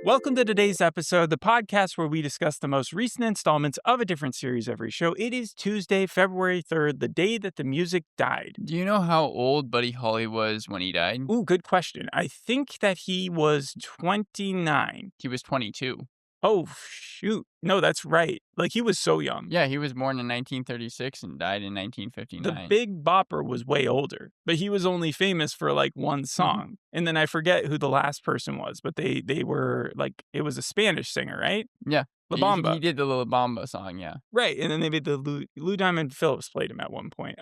Welcome to today's episode, the podcast where we discuss the most recent installments of a different series every show. It is Tuesday, February 3rd, the day that the music died. Do you know how old Buddy Holly was when he died? Ooh, good question. I think that he was 29. He was 22. Oh, shoot. No, that's right. Like, he was so young. Yeah, he was born in 1936 and died in The 1959. Big Bopper was way older, but he was only famous for like one song. And then I forget who the last person was, but they were like, it was a Spanish singer, right? Yeah. La He Bamba. did the La Bamba song, yeah. Right, and then they made the Lou Diamond Phillips played him at one point.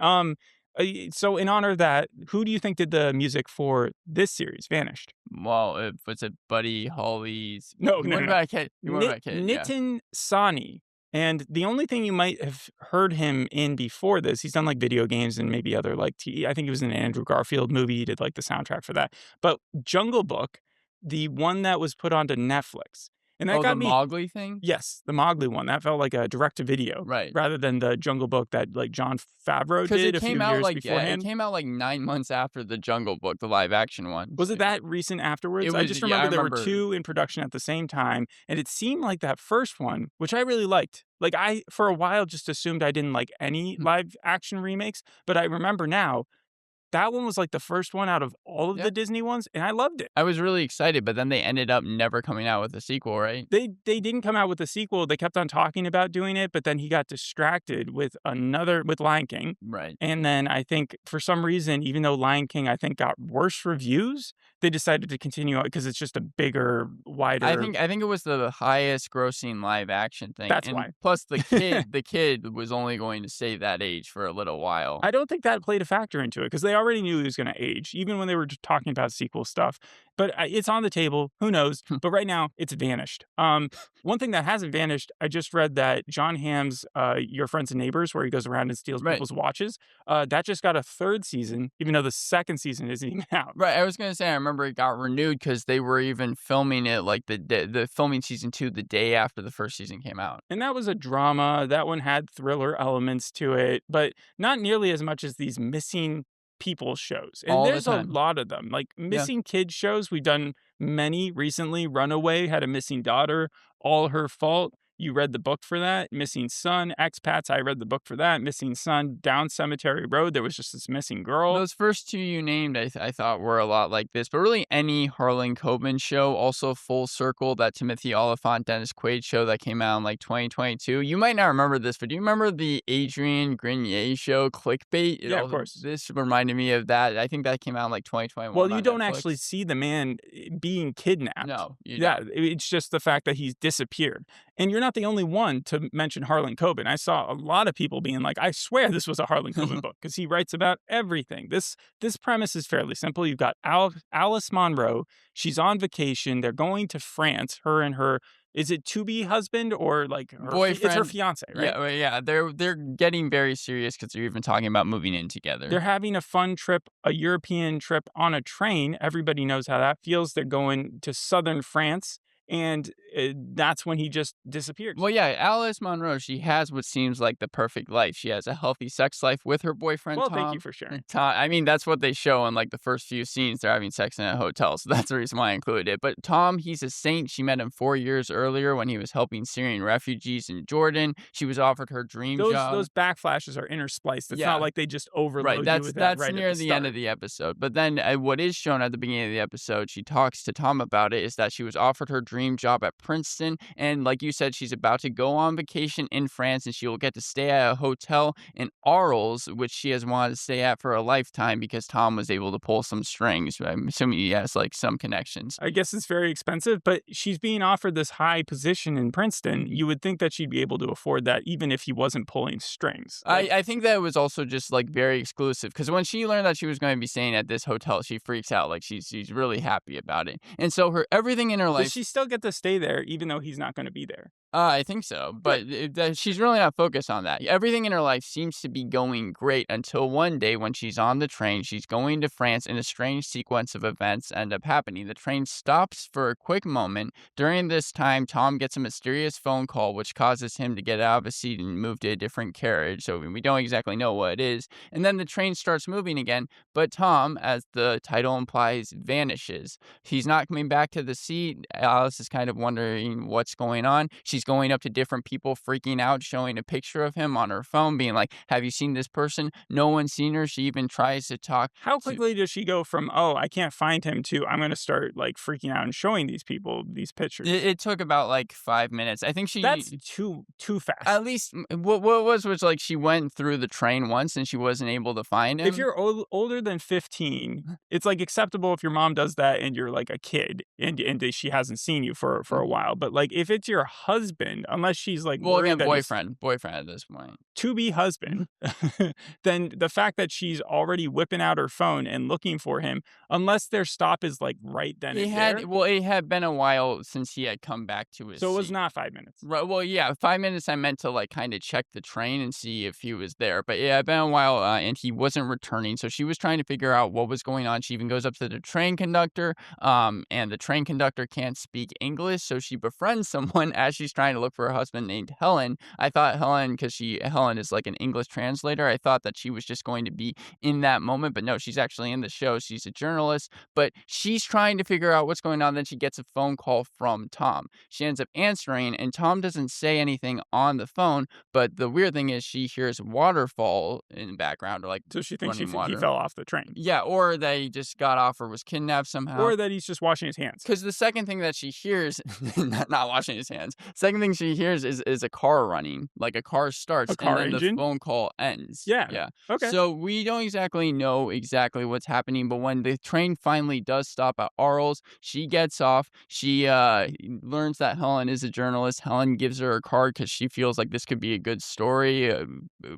So in honor of that, who do you think did the music for this series, Vanished? Well, it was it Buddy Holly's... No, He no, went no. by Kid. He went by Kid, yeah. Nitin Sawhney. And the only thing you might have heard him in before this, he's done like video games and maybe other like I think he was in an Andrew Garfield movie. He did like the soundtrack for that. But Jungle Book, the one that was put onto Netflix, and that Oh, got the me. Mowgli thing? Yes, the Mowgli one. That felt like a direct-to-video, Right. rather than the Jungle Book that like Jon Favreau Because did it a few came out years like beforehand. it came out like 9 months after the Jungle Book, the live action one. Was it that recent afterwards? It I was- just yeah, I remember there remember. were two in production at the same time, and it seemed like that first one, which I really liked. Like I, for a while, just assumed I didn't like any live-action remakes, but I remember now that one was like the first one out of all of Yeah. the Disney ones, and I loved it. I was really excited, but then they ended up never coming out with a sequel, right? They didn't come out with a sequel. They kept on talking about doing it, but then he got distracted with Lion King. Right. And then I think for some reason, even though Lion King, I think, got worse reviews, they decided to continue it because it's just a bigger, wider. I think it was the highest grossing live action thing. That's and why. Plus the kid was only going to stay that age for a little while. I don't think that played a factor into it because they already knew he was going to age, even when they were just talking about sequel stuff. But it's on the table. Who knows? But right now, it's vanished. One thing that hasn't vanished, I just read that John Hamm's Your Friends and Neighbors, where he goes around and steals Right. people's watches, that just got a third season, even though the second season isn't even out. Right, I was gonna say I remember it got renewed because they were even filming it like the filming season 2 the day after the first season came out. And that was a drama. That one had thriller elements to it, but not nearly as much as these missing people shows. And All the there's a time. lot of them. Like missing kids shows, we've done many recently. Runaway had a missing daughter, All Her Fault. You read the book for that. Missing Son, Expats, I read the book for that. Missing Son, Down Cemetery Road, there was just this missing girl. Those first two you named, I thought were a lot like this, but really any Harlan Coben show, also Full Circle, that Timothy Oliphant, Dennis Quaid show that came out in like 2022. You might not remember this, but do you remember the Adrian Grenier show, Clickbait? Yeah, of course. This reminded me of that. I think that came out in like 2021. Well, you on don't Netflix. actually see the man being kidnapped. No, you Yeah, don't. it's just the fact that he's disappeared. And you're not the only one to mention Harlan Coben. I saw a lot of people being like, I swear this was a Harlan Coben book because he writes about everything. This premise is fairly simple. You've got Alice Monroe. She's on vacation. They're going to France, her and her, is it to-be husband or like her Boyfriend. It's her fiance, right? Yeah, well, yeah. They're getting very serious because they're even talking about moving in together. They're having a fun trip, a European trip on a train. Everybody knows how that feels. They're going to southern France. And that's when he just disappeared. Well, yeah, Alice Monroe, she has what seems like the perfect life. She has a healthy sex life with her boyfriend, Well, Tom. thank you for sharing. I mean, that's what they show in like the first few scenes. They're having sex in a hotel, so that's the reason why I included it. But Tom, he's a saint. She met him 4 years earlier when he was helping Syrian refugees in Jordan. She was offered her dream job. Those backflashes are interspliced. It's Yeah. not like they just overload Right, you that's with that right near at the end start. of the episode. But then what is shown at the beginning of the episode, she talks to Tom about it, is that she was offered her dream job at Princeton, and like you said, she's about to go on vacation in France, and she will get to stay at a hotel in Arles, which she has wanted to stay at for a lifetime because Tom was able to pull some strings. I'm assuming he has like some connections. I guess it's very expensive, but she's being offered this high position in Princeton. You would think that she'd be able to afford that even if he wasn't pulling strings. I think that was also just like very exclusive because when she learned that she was going to be staying at this hotel, she freaks out. Like she's really happy about it, and so her everything in her life. Does she still get to stay there even though he's not going to be there? I think so, but she's really not focused on that. Everything in her life seems to be going great until one day when she's on the train, she's going to France, and a strange sequence of events end up happening. The train stops for a quick moment. During this time, Tom gets a mysterious phone call, which causes him to get out of his seat and move to a different carriage, so we don't exactly know what it is. And then the train starts moving again, but Tom, as the title implies, vanishes. He's not coming back to the seat. Alice is kind of wondering what's going on. She's going up to different people, freaking out, showing a picture of him on her phone, being like, "Have you seen this person?" No one's seen her. She even tries to talk How to. quickly does she go from, "Oh, I can't find him," to, "I'm gonna start, like, freaking out and showing these people these It, pictures"? it took about like 5 minutes. I think That's she. too fast. At least what was like she went through the train once and she wasn't able to find If him. you're older than 15, it's, like, acceptable if your mom does that and you're, like, a kid and she hasn't seen you for a while, but, like, if it's your husband, unless she's, like, Well, worried again, that he's boyfriend at this point. to-be husband, then the fact that she's already whipping out her phone and looking for him, unless their stop is, like, right then and there, It had been a while since he had come back to his so it was seat. not 5 minutes. Right. Well, yeah, 5 minutes. I meant to like kind of check the train and see if he was there. But yeah, it'd been a while, and he wasn't returning. So she was trying to figure out what was going on. She even goes up to the train conductor, and the train conductor can't speak English, so she befriends someone as she's trying to look for her husband named Helen. I thought Helen, because Helen is like an English translator. I thought that she was just going to be in that moment, but no, she's actually in the show. She's a journalist, but she's trying to figure out what's going on. Then she gets a phone call from Tom. She ends up answering, and Tom doesn't say anything on the phone. But the weird thing is, she hears waterfall in the background, or like So she thinks running he water. fell off the train, Yeah, or that he just got off or was kidnapped somehow. or that he's just washing his hands. Because the second thing that she hears, not washing his hands, second thing she hears is a car running. Like a car starts A and car then the engine? phone call ends. Yeah. Yeah. Okay. So we don't exactly know exactly what's happening, but when the train finally does stop at Arles, she gets off. She learns that Helen is a journalist. Helen gives her a card because she feels like this could be a good story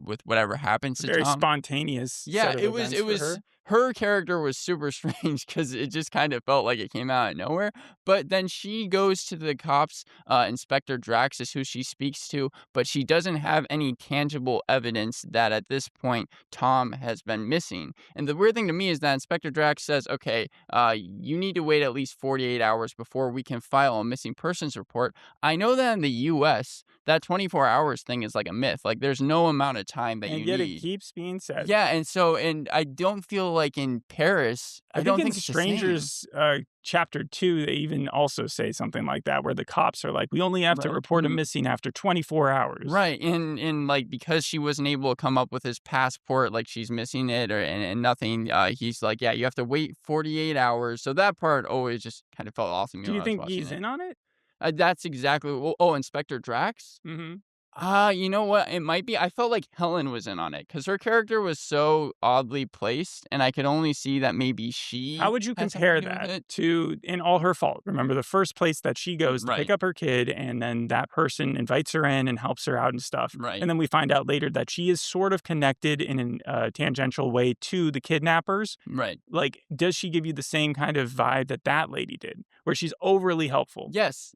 with whatever happens to Very Tom. spontaneous Yeah, set of it was events it for was her. her character was super strange because it just kind of felt like it came out of nowhere. But then she goes to the cops. Inspector Drax is who she speaks to, but she doesn't have any tangible evidence that at this point Tom has been missing. And the weird thing to me is that Inspector Drax says, "Okay, you need to wait at least 48 hours before we can file a missing persons report." I know that in the U.S., that 24 hours thing is like a myth. Like, there's no amount of time that And you yet it need. keeps being said. Yeah, and I don't feel like in Paris, I I think don't in think it's the same. Strangers, chapter 2, they even also say something like that, where the cops are like, "We only have to Right. report him missing after 24 hours." Right, and, like, because she wasn't able to come up with his passport, like, she's missing it and nothing, he's like, "Yeah, you have to wait 48 hours." So that part always just kind of felt off to me Do when you I was think watching he's it. in on it? That's exactly Inspector Drax? Mhm. You know what? It might be. I felt like Helen was in on it because her character was so oddly placed, and I could only see that maybe How she would you had something to compare do with that it. to In All Her Fault? Remember the first place that she goes to pick Right, up her kid, and then that person invites her in and helps her out and stuff. right, And then we find out later that she is sort of connected in a tangential way to the kidnappers. right. Like, does she give you the same kind of vibe that that lady did, where she's overly helpful? Yes,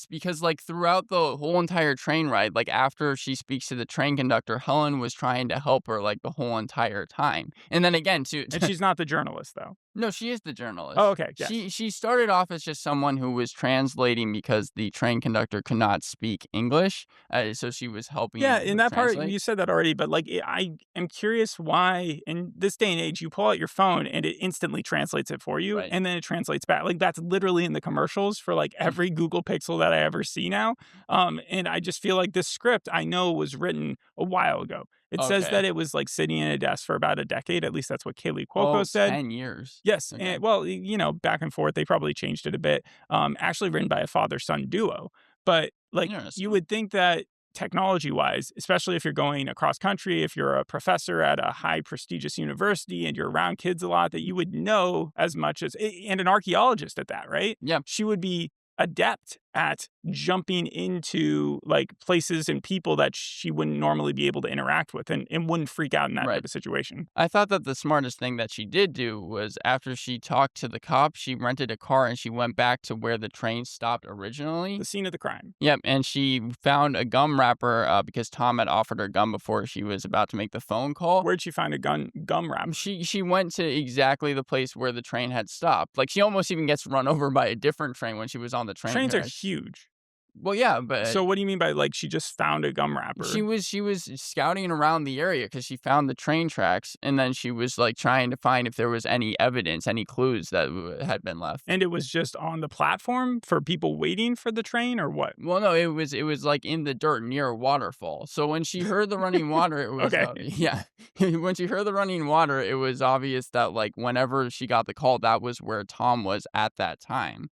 because, like, throughout the whole entire train ride, like, after she speaks to the train conductor, Helen was trying to help her, like, the whole entire time. And then again, to And she's not the journalist, though. no, she is the Oh, journalist. okay. Yes. She started off as just someone who was translating because the train conductor could not speak English, so she was Yeah, helping in her that part, translate. you said that already, but like, I am curious why in this day and age you pull out your phone and it instantly translates it for you, Right. and then it translates back. Like that's literally in the commercials for like every Google Pixel that I ever see now. And I just feel like this script I know was written a while ago. It says Okay. that it was like sitting in a desk for about a decade. At least that's what Kaley Oh, Cuoco said. 10 years. Yes, Okay. and well, back and forth, they probably changed it a bit. Actually written by a father-son duo. But like you Interesting. would think that technology-wise, especially if you're going across country, if you're a professor at a high prestigious university and you're around kids a lot, that you would know as much as and an archaeologist at that, right? Yeah. She would be adept at jumping into like places and people that she wouldn't normally be able to interact with and wouldn't freak out in that type Right. of situation. I thought that the smartest thing that she did do was after she talked to the cop, she rented a car and she went back to where the train stopped originally. The scene of the crime. Yep, and she found a gum wrapper because Tom had offered her gum before she was about to make the phone call. Where'd she find a gum wrap? She went to exactly the place where the train had stopped. Like, she almost even gets run over by a different train when she was on the train Trains are crash. huge. Well, yeah, but So what do you mean by, like, she just found a gum she wrapper? was scouting around the area because she found the train tracks, and then she was, like, trying to find if there was any evidence, any clues that had been left. And it was just on the platform for people waiting for the train or what? Well, no, it was, like, in the dirt near a waterfall. So when she heard the running water, it was, Okay. yeah. When she heard the running water, it was obvious that, like, whenever she got the call, that was where Tom was at that time.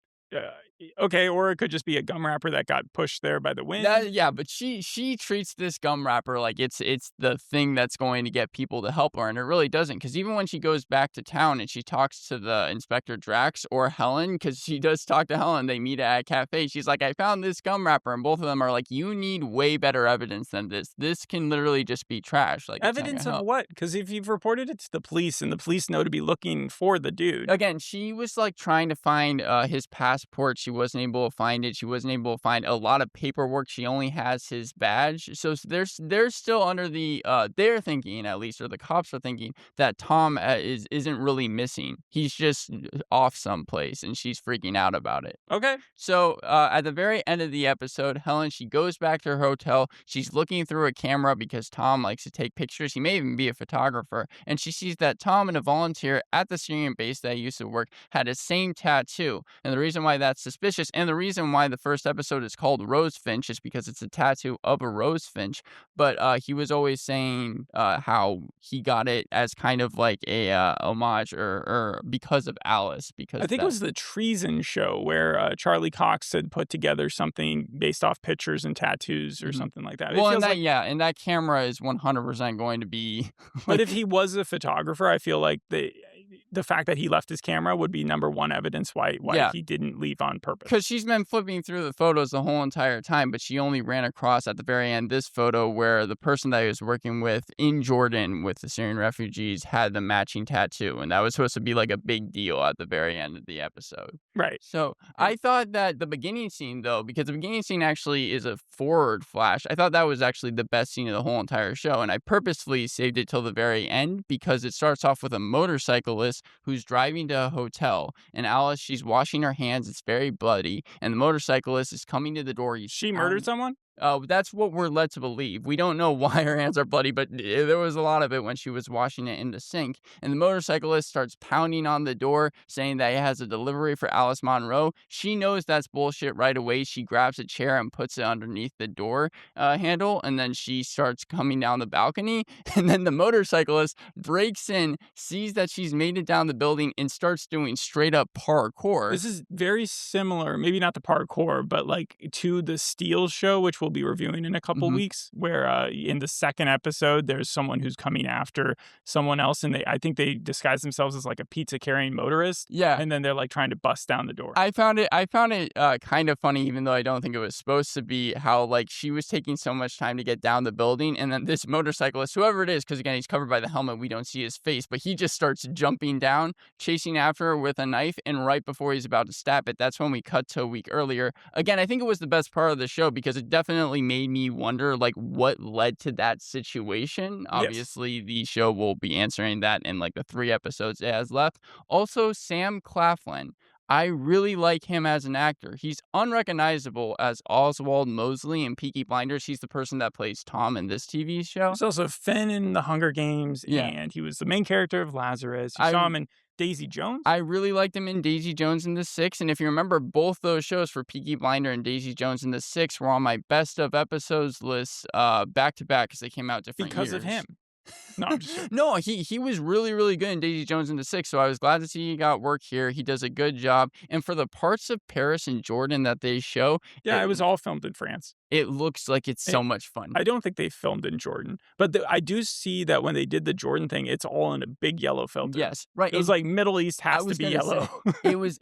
Okay, or it could just be a gum wrapper that got pushed there by the wind. That yeah, but she treats this gum wrapper like it's the thing that's going to get people to help her, and it really doesn't. Because even when she goes back to town and she talks to the Inspector Drax or Helen, because she does talk to Helen, they meet at a cafe. She's like, "I found this gum wrapper," and both of them are like, "You need way better evidence than this. This can literally just be trash. Like it's not gonna Evidence of help." what? Because if you've reported it to the police and the police know to be looking for the dude. Again, she was, like, trying to find, his passport, she wasn't able to find it, she wasn't able to find a lot of paperwork, she only has his badge, so they're still under the, they're thinking at least, or the cops are thinking, that Tom, isn't really missing, he's just off someplace, and she's freaking out about it. Okay. So, at the very end of the episode, Helen, she goes back to her hotel. She's looking through a camera because Tom likes to take pictures. He may even be a photographer. And she sees that Tom and a volunteer at the Syrian base that used to work had the same tattoo. And the reason why that's suspicious, and the reason why the first episode is called Rosefinch, is because it's a tattoo of a rosefinch. But he was always saying how he got it as kind of like a homage or because of Alice. Because I think it was the Treason show where Charlie Cox had put together something based off pictures and tattoos or something like that. It Well, and feels that like, yeah, and that camera is 100% going to be but like if he was a photographer, I feel like the fact that he left his camera would be number one evidence why yeah, he didn't leave on purpose. because she's been flipping through the photos the whole entire time, but she only ran across at the very end this photo where the person that he was working with in Jordan with the Syrian refugees had the matching tattoo, and that was supposed to be like a big deal at the very end of the episode. Right. So I thought that the beginning scene, though, because the beginning scene actually is a forward flash, I thought that was actually the best scene of the whole entire show. And I purposefully saved it till the very end because it starts off with a motorcyclist who's driving to a hotel. And Alice, she's washing her hands. It's very bloody. And the motorcyclist is coming to the door. He's She murdered someone? That's what we're led to believe. We don't know why her hands are bloody, but there was a lot of it when she was washing it in the sink. And the motorcyclist starts pounding on the door, saying that he has a delivery for Alice Monroe. She knows that's bullshit right away. She grabs a chair and puts it underneath the door handle, and then she starts coming down the balcony. And then the motorcyclist breaks in, sees that she's made it down the building, and starts doing straight up parkour. This is very similar, maybe not the parkour, but like to the Steel show, which we'll be reviewing in a couple Mhm. weeks, where in the second episode, there's someone who's coming after someone else, and I think they disguise themselves as like a pizza carrying motorist, Yeah. and then they're like trying to bust down the door. I found it kind of funny, even though I don't think it was supposed to be, how like she was taking so much time to get down the building, and then this motorcyclist, whoever it is, because again he's covered by the helmet, we don't see his face, but he just starts jumping down, chasing after her with a knife, and right before he's about to stab it, that's when we cut to a week earlier. Again, I think it was the best part of the show because it definitely made me wonder like what led to that situation. Obviously, the show will be answering that in like the 3 episodes it has left. Also, Sam Claflin. I really like him as an actor. He's unrecognizable as Oswald Mosley in Peaky Blinders. He's the person that plays Tom in this TV show. There's also Finn in The Hunger Games, Yeah. and he was the main character of Lazarus. You saw him in Daisy Jones? I really liked him in Daisy Jones and the Six, and if you remember, both those shows for Peaky Blinder and Daisy Jones and the Six were on my best of episodes list back to back because they came out different Because years. of him. No, I'm just joking. No, he was really, really good in Daisy Jones and the Six, so I was glad to see he got work here. He does a good job. And for the parts of Paris and Jordan that they show, Yeah, it was all filmed in France. it looks like it's so much fun. I don't think they filmed in Jordan, but I do see that when they did the Jordan thing, it's all in a big yellow filter. Yes, right. It was like Middle East has to be yellow. It was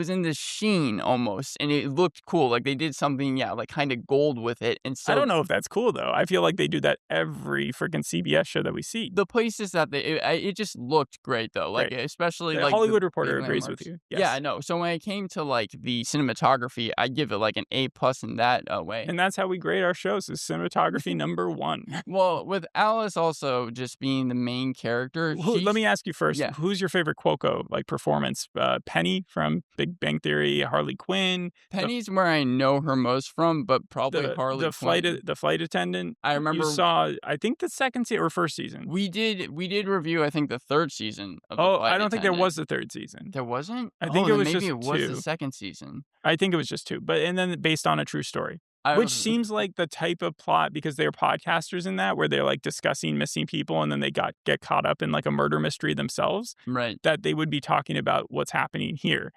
in the sheen almost, and it looked cool. Like they did something, yeah, like kind of gold with it. And so I don't know if that's cool though. I feel like they do that every freaking CBS show that we see. the places that it just looked great though. Like Right. especially The like Hollywood the Reporter big agrees with landmarks. you. Yeah, Yes. I know. So when it came to like the cinematography, I give it like an A+ in that way. And that's how we grade our shows, is cinematography number 1. Well, with Alice also just being the main character, Let me ask you first, yeah. who's your favorite Cuoco, like, performance? Penny from Big Bang Theory, Harley Quinn, the Penny's where I know her most from, but probably Harley Quinn. the flight attendant? I You remember saw, I think, the 2nd season or 1st season? we did review, I think, the 3rd season of The Oh, Flight I don't think there Attendant. was a 3rd season. There wasn't? I think Oh, it then was maybe just it was the 2. 2nd season. I think it was just 2, but and then based on a true story, I which don't seems like the type of plot, because they're podcasters in that, where they're, like, discussing missing people and then they get caught up in, like, a murder mystery themselves, Right. that they would be talking about what's happening here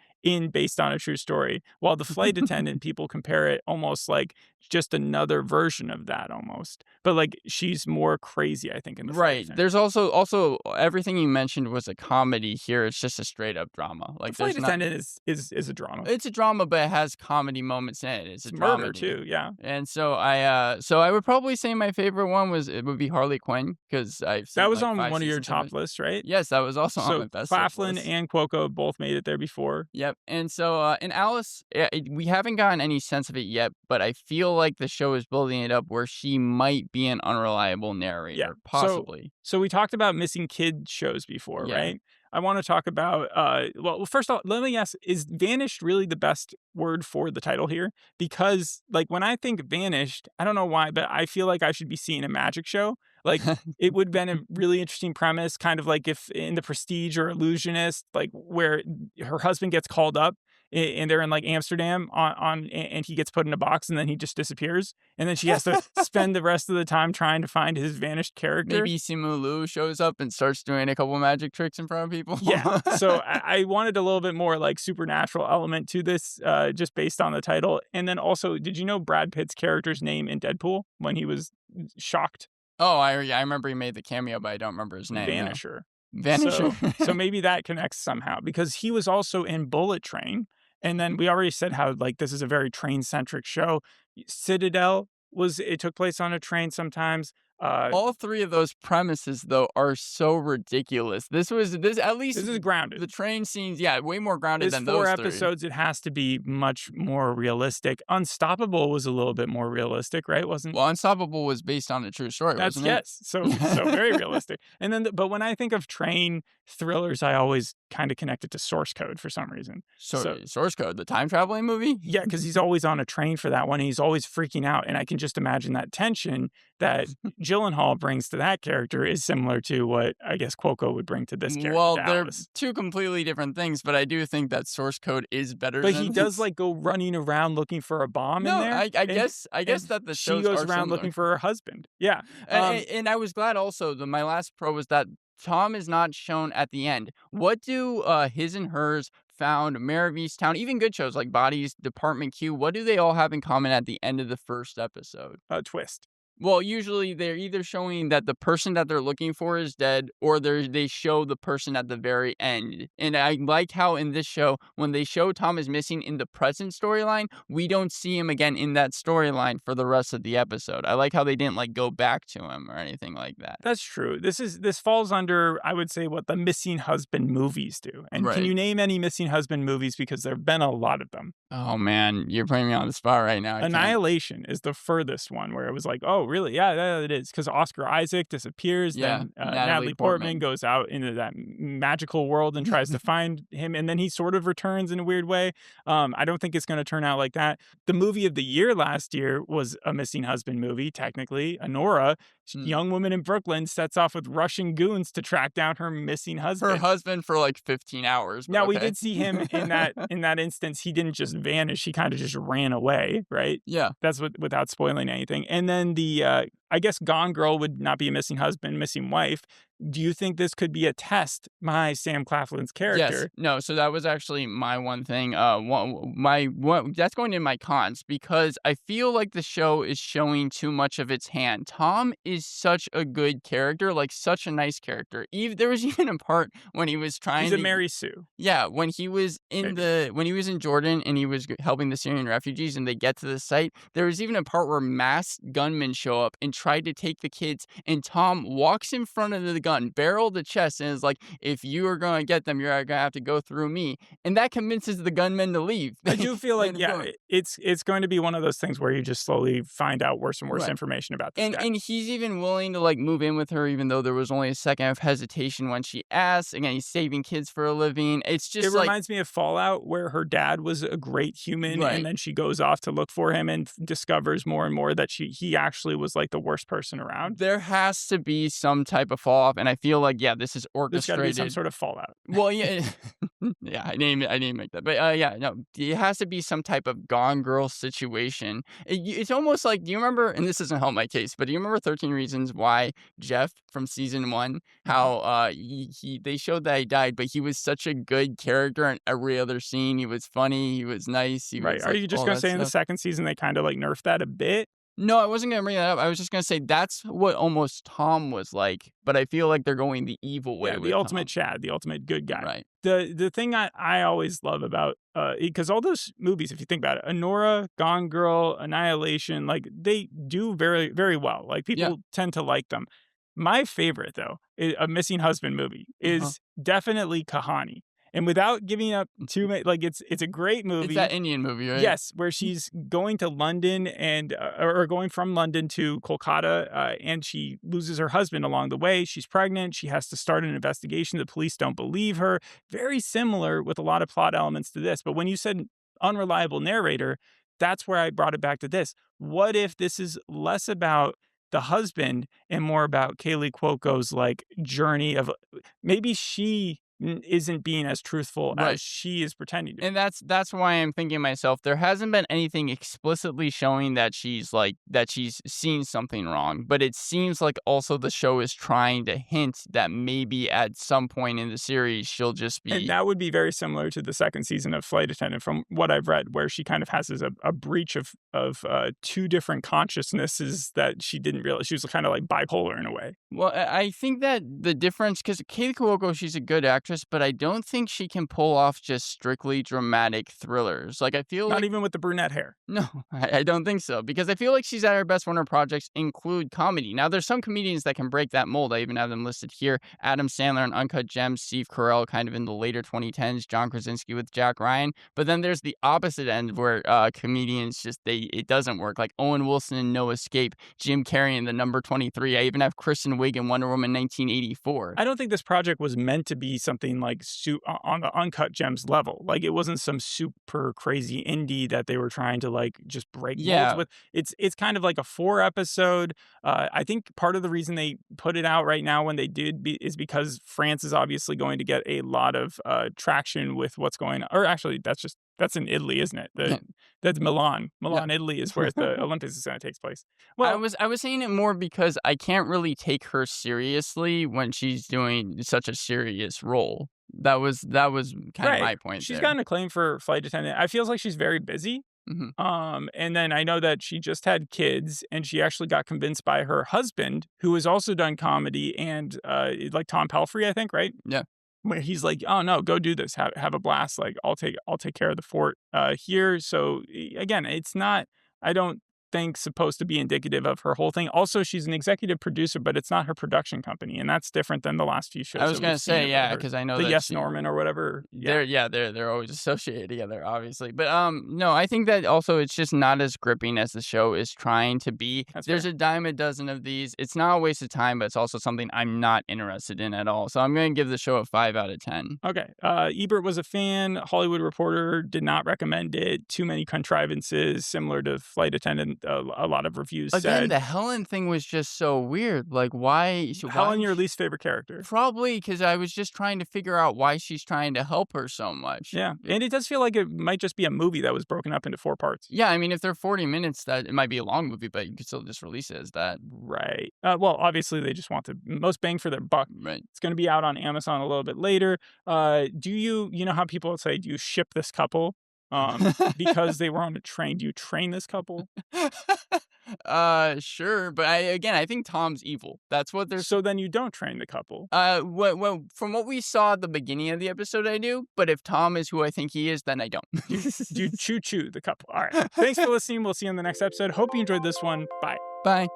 based on a true story. While the flight attendant, people compare it almost like just another version of that almost. But, like, she's more crazy, I think, in the flight Right. attendant. There's also everything you mentioned was a comedy. Here it's just a straight up drama. The Like flight there's not attendant is a drama. it's a drama, but it has comedy moments in it. It's a It's murder dramedy. too, yeah. And so I would probably say my favorite one would be Harley Quinn, because I've seen That was like on 5 one of your seasons of top it. lists, right? Yes, that was also on So my best of Claflin list. and Cuoco both made it there before. Yep. And so in Alice, we haven't gotten any sense of it yet, but I feel like the show is building it up where she might be an unreliable narrator, Yeah. possibly. So we talked about missing kid shows before, Yeah. right? I want to talk about well, first off, let me ask, is vanished really the best word for the title here? Because, like, when I think vanished, I don't know why, but I feel like I should be seeing a magic show. Like, it would have been a really interesting premise, kind of like if in The Prestige or Illusionist, like, where her husband gets called up and they're in, like, Amsterdam and he gets put in a box and then he just disappears. And then she has to spend the rest of the time trying to find his vanished character. Maybe Simu Liu shows up and starts doing a couple magic tricks in front of people. Yeah. So I wanted a little bit more, like, supernatural element to this, just based on the title. And then also, did you know Brad Pitt's character's name in Deadpool when he was shocked? Oh, I remember he made the cameo, but I don't remember his name. No. Vanisher. Vanisher. So maybe that connects somehow, because he was also in Bullet Train. And then we already said how, like, this is a very train-centric show. Citadel it took place on a train sometimes. All 3 of those premises, though, are so ridiculous. This at least This is grounded. the train scenes, yeah, way more grounded It's than 4 those 3. episodes. It has to be much more realistic. Unstoppable was a little bit more realistic, right? Wasn't Well, Unstoppable was based on a true story, That's wasn't it? yes. So very realistic. And then, but when I think of train thrillers, I always kind of connect it to Source Code for some reason. So, Source Code, the time traveling movie? Yeah, because he's always on a train for that one. And he's always freaking out, and I can just imagine that tension that Gyllenhaal brings to that character is similar to what I guess Cuoco would bring to this character. Well, to they're Alice. 2 completely different things, but I do think that Source Code is better. But than he does, this. like, go running around looking for a bomb in No, there. I guess that the she shows goes are around similar. looking for her husband. Yeah. And I was glad also that my last pro was that Tom is not shown at the end. What do his and hers, Found, Mayor of Easttown, even good shows like Bodies, Department Q, what do they all have in common at the end of the first episode? A twist. Well, usually they're either showing that the person that they're looking for is dead, or they show the person at the very end. And I like how in this show, when they show Tom is missing in the present storyline, we don't see him again in that storyline for the rest of the episode. I like how they didn't, like, go back to him or anything like that. That's true. This falls under, I would say, what the missing husband movies do. And Right. can you name any missing husband movies? Because there have been a lot of them. Oh man, you're putting me on the spot right now. I can't- Annihilation is the furthest one, where it was like, oh, really? Yeah, it is. Because Oscar Isaac disappears. Yeah, Then Natalie Natalie Portman. Portman goes out into that magical world and tries to find him. And then he sort of returns in a weird way. I don't think it's going to turn out like that. The movie of the year last year was a missing husband movie, technically. Honora, young woman in Brooklyn, sets off with Russian goons to track down her missing husband. Her husband for like 15 hours. but Now, we okay. did see him in that instance. He didn't just vanish. He kind of just ran away, right? Yeah. That's without spoiling anything. And then I guess Gone Girl would not be a missing husband, missing wife. Do you think this could be a test by Sam Claflin's character? Yes. No, so that was actually my one thing. That's going in my cons, because I feel like the show is showing too much of its hand. Tom is such a good character, like such a nice character. There was even a part when he was trying He's to a Mary Sue. Yeah, when he was in Jordan and he was helping the Syrian refugees and they get to the site, there was even a part where masked gunmen show up and tried to take the kids, and Tom walks in front of the gun, barrel to chest, and is like, if you are going to get them, you're going to have to go through me. And that convinces the gunmen to leave. I do feel They like, end up yeah, going. it's going to be one of those things where you just slowly find out worse and worse Right. information about this And guy. and he's even willing to, like, move in with her even though there was only a second of hesitation when she asked. Again, he's saving kids for a living. It's It just like. reminds me of Fallout, where her dad was a great human, and Right. then she goes off to look for him and discovers more and more that he actually was like the worst person around. There has to be some type of fall off, and I feel like, yeah, this is There's got to be some orchestrated. sort of Fallout. Well, yeah, yeah, I didn't make that, but, yeah, no, it has to be some type of Gone Girl situation. It's almost like, do you remember, and this doesn't help my case, but do you remember 13 Reasons Why Jeff from season 1, how, they showed that he died, but he was such a good character in every other scene. He was funny, he was nice, he Right. was, Are like, you just all going to that say in the stuff. second season they kind of like nerfed that a bit? No, I wasn't gonna bring that up. I was just gonna say that's what almost Tom was like, but I feel like they're going the evil way Yeah, the with ultimate Tom. Chad, the ultimate good guy. Right. The thing I always love about because all those movies, if you think about it, Anora, Gone Girl, Annihilation, like they do very very well. Like Yeah. people tend to like them. My favorite though, a missing husband movie Uh-huh. is definitely Kahani. And without giving up too much, like it's a great It's that movie. Indian movie, right? Yes, where she's going to London and or going from London to Kolkata, and she loses her husband along the way. She's pregnant. She has to start an investigation. The police don't believe her. Very similar with a lot of plot elements to this. But when you said unreliable narrator, that's where I brought it back to this. What if this is less about the husband and more about Kaley Cuoco's like journey of maybe she isn't being as truthful Right. as she is pretending to be. And that's why I'm thinking to myself, there hasn't been anything explicitly showing that she's seen something wrong, but it seems like also the show is trying to hint that maybe at some point in the series she'll just And be. that would be very similar to the second season of Flight Attendant, from what I've read, where she kind of has a breach of two different consciousnesses that she didn't realize. She was kind of like bipolar in a way. Well, I think that the difference, because Kaley Cuoco, she's a good actress, but I don't think she can pull off just strictly dramatic thrillers. Like, I feel Not like. even with the brunette hair. No, I don't think so, because I feel like she's at her best when her projects include comedy. Now, there's some comedians that can break that mold. I even have them listed here. Adam Sandler in Uncut Gems, Steve Carell kind of in the later 2010s, John Krasinski with Jack Ryan. But then there's the opposite end where comedians just, it doesn't work. Like Owen Wilson in No Escape, Jim Carrey in The Number 23. I even have Kristen Wiig in Wonder Woman 1984. I don't think this project was meant to be something like on the Uncut Gems level. Like it wasn't some super crazy indie that they were trying to like just break molds Yeah. with. It's kind of like a 4 episode. I think part of the reason they put it out right now when they is because France is obviously going to get a lot of traction with what's going on. Or actually, that's in Italy, isn't it? That's Milan. Yeah. Italy is where the Olympics is going to take place. I Well, was saying it more because I can't really take her seriously when she's doing such a serious role. That was kind of my point She's there. gotten a claim for Flight Attendant. I feels like she's very busy. Mhm. And then I know that she just had kids, and she actually got convinced by her husband, who has also done comedy and like Tom Pelphrey, I think, right? Yeah. Where he's like, "Oh no, go do this, have a blast. Like I'll take care of the fort here." So again, it's not. I don't think supposed to be indicative of her whole thing. Also, she's an executive producer, but it's not her production company, and that's different than the last few shows. I was that gonna we've seen say, about yeah, her. because I know The that Yes she. Norman or whatever. Yeah. They're always associated together, obviously. But no, I think that also it's just not as gripping as the show is trying to be. That's There's fair. a dime a dozen of these. It's not a waste of time, but it's also something I'm not interested in at all. So I'm gonna give the show a 5 out of 10. Okay. Ebert was a fan. Hollywood Reporter did not recommend it. Too many contrivances, similar to Flight Attendant. A lot of reviews Again, said. the Helen thing was just so weird. Like, why? Helen, your least favorite character. Probably because I was just trying to figure out why she's trying to help her so much. Yeah, and it does feel like it might just be a movie that was broken up into 4 parts. Yeah, I mean, if they're 40 minutes, that it might be a long movie, but you could still just release it as that. Right. Well, obviously they just want the most bang for their buck. Right. It's going to be out on Amazon a little bit later. Do you know how people say, do you ship this couple? Because they were on a train. Do you train this couple? Sure, but I think Tom's evil. That's what they're. So then you don't train the couple. Well, from what we saw at the beginning of the episode, I do. But if Tom is who I think he is, then I don't. You choo-choo the couple. All right. Thanks for listening. We'll see you in the next episode. Hope you enjoyed this one. Bye. Bye.